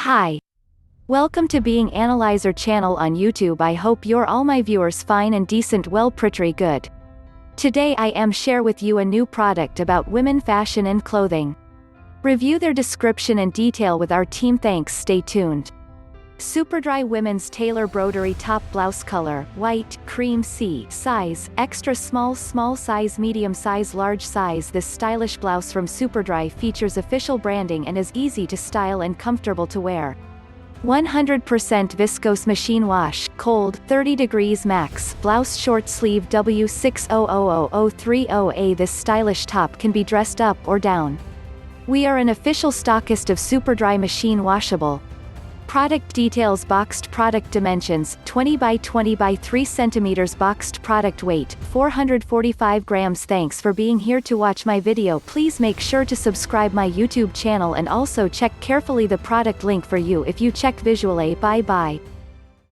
Hi. Welcome to being Analyzar channel on YouTube. I hope you're all my viewers fine and decent, well pretty good. Today I am share with you a new product about women fashion and clothing. Review their description and detail with our team. Thanks, stay tuned. Superdry Women's Tailor Broderie Top Blouse Color, White, Cream C, Size, Extra Small, Small Size, Medium Size, Large Size. This stylish blouse from Superdry features official branding and is easy to style and comfortable to wear. 100% viscose machine wash, cold, 30 degrees max, blouse short sleeve W6000030A. This stylish top can be dressed up or down. We are an official stockist of Superdry machine washable. Product details. Boxed product dimensions 20 by 20 by 3 centimeters. Boxed product weight 445 grams. Thanks for being here to watch my video. Please make sure to subscribe my YouTube channel and also check carefully the product link for you if you check visually. Bye bye.